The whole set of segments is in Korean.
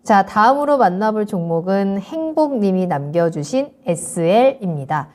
자, 다음으로 만나볼 종목은 행복님이 남겨주신 SL입니다.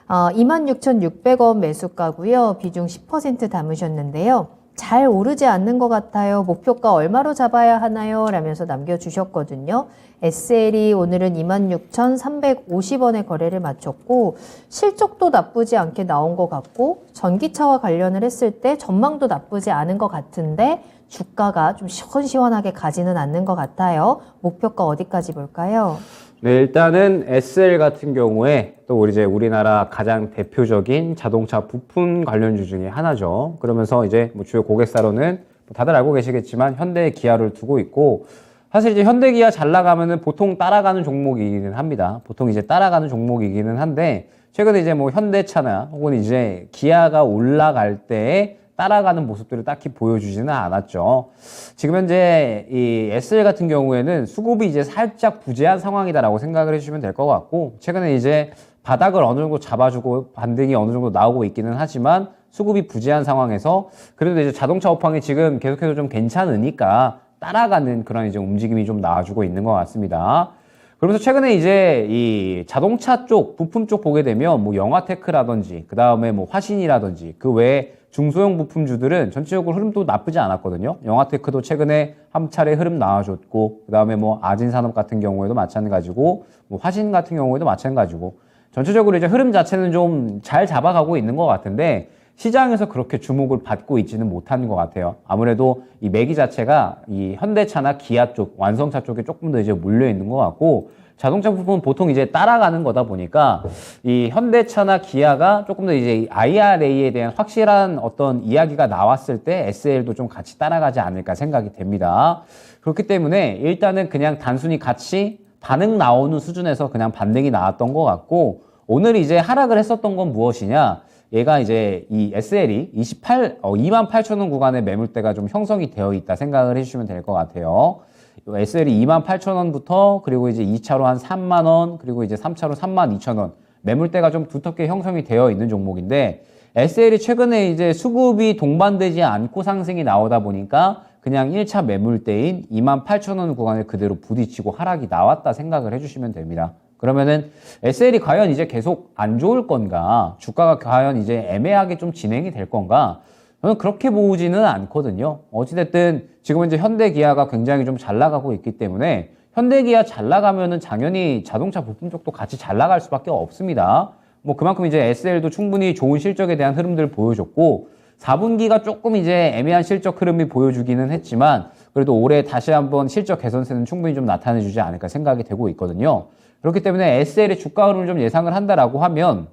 26,600원 매수가고요. 비중 10% 담으셨는데요. 잘 오르지 않는 것 같아요. 목표가 얼마로 잡아야 하나요? 라면서 남겨주셨거든요. SL이 오늘은 26,350원에 거래를 마쳤고 실적도 나쁘지 않게 나온 것 같고 전기차와 관련을 했을 때 전망도 나쁘지 않은 것 같은데 주가가 좀 시원시원하게 가지는 않는 것 같아요. 목표가 어디까지 볼까요? 네, 일단은 SL 같은 경우에 또 우리나라 가장 대표적인 자동차 부품 관련주 중에 하나죠. 그러면서 이제 뭐 주요 고객사로는 다들 알고 계시겠지만 현대, 기아를 두고 있고, 사실 이제 현대, 기아 잘 나가면은 보통 따라가는 종목이기는 합니다. 보통 이제 따라가는 종목이기는 한데, 최근에 이제 뭐 현대차나 혹은 이제 기아가 올라갈 때에 따라가는 모습들을 딱히 보여주지는 않았죠. 지금 현재 이 SL 같은 경우에는 수급이 이제 살짝 부재한 상황이다라고 생각을 해주시면 될 것 같고, 최근에 이제 바닥을 어느 정도 잡아주고 반등이 어느 정도 나오고 있기는 하지만 수급이 부재한 상황에서 그래도 이제 자동차 업황이 지금 계속해서 좀 괜찮으니까 따라가는 그런 이제 움직임이 좀 나와주고 있는 것 같습니다. 그러면서 최근에 이제 이 자동차 쪽, 부품 쪽 보게 되면 뭐 영화테크라든지 그 다음에 뭐 화신이라든지 그 외에 중소형 부품주들은 전체적으로 흐름도 나쁘지 않았거든요. 영화테크도 최근에 한 차례 흐름 나와줬고, 그 다음에 뭐 아진산업 같은 경우에도 마찬가지고, 뭐 화신 같은 경우에도 마찬가지고, 전체적으로 이제 흐름 자체는 좀 잘 잡아가고 있는 것 같은데 시장에서 그렇게 주목을 받고 있지는 못하는 것 같아요. 아무래도 이 매기 자체가 이 현대차나 기아 쪽, 완성차 쪽에 조금 더 이제 몰려 있는 것 같고, 자동차 부품은 보통 이제 따라가는 거다 보니까 이 현대차나 기아가 조금 더 이제 IRA에 대한 확실한 어떤 이야기가 나왔을 때 SL도 좀 같이 따라가지 않을까 생각이 됩니다. 그렇기 때문에 일단은 그냥 단순히 같이 반응 나오는 수준에서 그냥 반등이 나왔던 것 같고, 오늘 이제 하락을 했었던 건 무엇이냐? 얘가 이제 이 SL이 28,000원 구간의 매물대가 좀 형성이 되어 있다 생각을 해주시면 될 것 같아요. SL이 28,000원부터 그리고 이제 2차로 한 3만원, 그리고 이제 3차로 32,000원 매물대가 좀 두텁게 형성이 되어 있는 종목인데, SL이 최근에 이제 수급이 동반되지 않고 상승이 나오다 보니까 그냥 1차 매물대인 28,000원 구간을 그대로 부딪히고 하락이 나왔다 생각을 해주시면 됩니다. 그러면은 SL이 과연 이제 계속 안 좋을 건가? 주가가 과연 이제 애매하게 좀 진행이 될 건가? 저는 그렇게 보지는 않거든요. 어찌됐든 지금 이제 현대 기아가 굉장히 좀 잘 나가고 있기 때문에 현대 기아 잘 나가면은 당연히 자동차 부품 쪽도 같이 잘 나갈 수밖에 없습니다. 뭐 그만큼 이제 SL도 충분히 좋은 실적에 대한 흐름들을 보여줬고, 4분기가 조금 이제 애매한 실적 흐름이 보여주기는 했지만 그래도 올해 다시 한번 실적 개선세는 충분히 좀 나타내주지 않을까 생각이 되고 있거든요. 그렇기 때문에 SL의 주가 흐름을 좀 예상을 한다라고 하면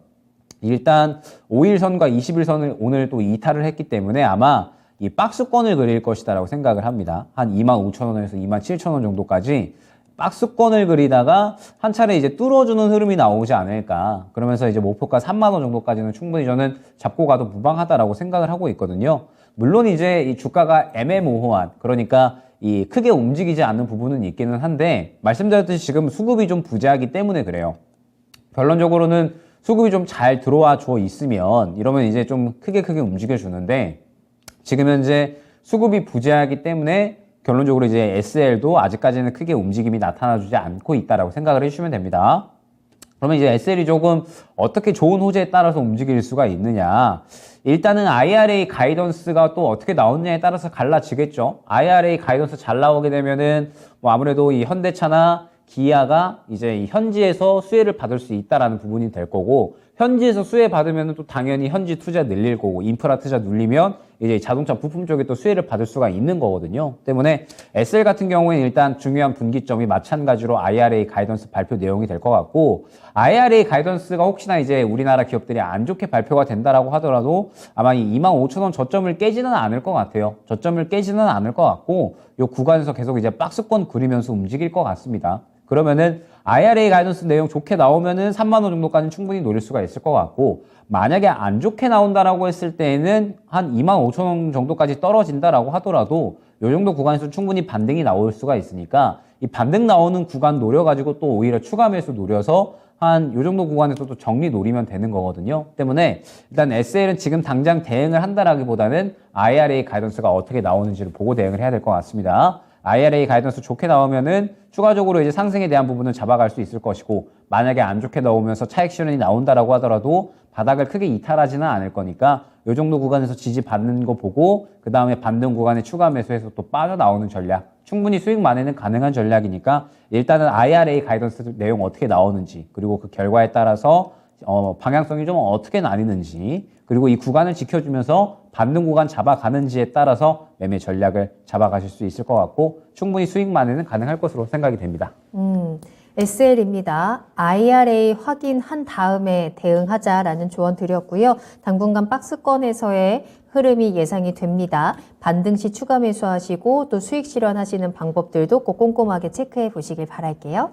일단 5일선과 20일선을 오늘 또 이탈을 했기 때문에 아마 이 박스권을 그릴 것이다라고 생각을 합니다. 한 25,000원에서 27,000원 정도까지 박스권을 그리다가 한 차례 이제 뚫어주는 흐름이 나오지 않을까. 그러면서 이제 목표가 3만 원 정도까지는 충분히 저는 잡고 가도 무방하다라고 생각을 하고 있거든요. 물론 이제 이 주가가 애매모호한, 그러니까 이 크게 움직이지 않는 부분은 있기는 한데 말씀드렸듯이 지금 수급이 좀 부재하기 때문에 그래요. 결론적으로는 수급이 좀 잘 들어와 줘 있으면 이러면 이제 좀 크게 움직여 주는데, 지금 현재 수급이 부재하기 때문에 결론적으로 이제 SL도 아직까지는 크게 움직임이 나타나주지 않고 있다라고 생각을 해주시면 됩니다. 그러면 이제 SL이 조금 어떻게 좋은 호재에 따라서 움직일 수가 있느냐? 일단은 IRA 가이던스가 또 어떻게 나오느냐에 따라서 갈라지겠죠. IRA 가이던스 잘 나오게 되면은 뭐 아무래도 이 현대차나 기아가 이제 이 현지에서 수혜를 받을 수 있다라는 부분이 될 거고, 현지에서 수혜 받으면 또 당연히 현지 투자 늘릴 거고, 인프라 투자 눌리면 이제 자동차 부품 쪽에 또 수혜를 받을 수가 있는 거거든요. 때문에 SL 같은 경우에는 일단 중요한 분기점이 마찬가지로 IRA 가이던스 발표 내용이 될 것 같고, IRA 가이던스가 혹시나 이제 우리나라 기업들이 안 좋게 발표가 된다라고 하더라도 아마 이 25,000원 저점을 깨지는 않을 것 같아요. 저점을 깨지는 않을 것 같고, 요 구간에서 계속 이제 박스권 그리면서 움직일 것 같습니다. 그러면은 IRA 가이던스 내용 좋게 나오면은 3만 원 정도까지는 충분히 노릴 수가 있을 것 같고, 만약에 안 좋게 나온다라고 했을 때에는 한 25,000원 정도까지 떨어진다라고 하더라도 요 정도 구간에서 충분히 반등이 나올 수가 있으니까 이 반등 나오는 구간 노려가지고 또 오히려 추가 매수 노려서 한 요 정도 구간에서 또 정리 노리면 되는 거거든요. 때문에 일단 SL은 지금 당장 대응을 한다라기보다는 IRA 가이던스가 어떻게 나오는지를 보고 대응을 해야 될 것 같습니다. IRA 가이던스 좋게 나오면은 추가적으로 이제 상승에 대한 부분은 잡아갈 수 있을 것이고, 만약에 안 좋게 나오면서 차익 실현이 나온다라고 하더라도 바닥을 크게 이탈하지는 않을 거니까 이 정도 구간에서 지지받는 거 보고 그 다음에 반등 구간에 추가 매수해서 또 빠져나오는 전략, 충분히 수익 만회는 가능한 전략이니까 일단은 IRA 가이던스 내용 어떻게 나오는지, 그리고 그 결과에 따라서 방향성이 좀 어떻게 나뉘는지, 그리고 이 구간을 지켜주면서 반등 구간 잡아가는지에 따라서 매매 전략을 잡아가실 수 있을 것 같고, 충분히 수익 만회는 가능할 것으로 생각이 됩니다. SL입니다. IRA 확인한 다음에 대응하자라는 조언 드렸고요. 당분간 박스권에서의 흐름이 예상이 됩니다. 반등 시 추가 매수하시고 또 수익 실현하시는 방법들도 꼭 꼼꼼하게 체크해 보시길 바랄게요.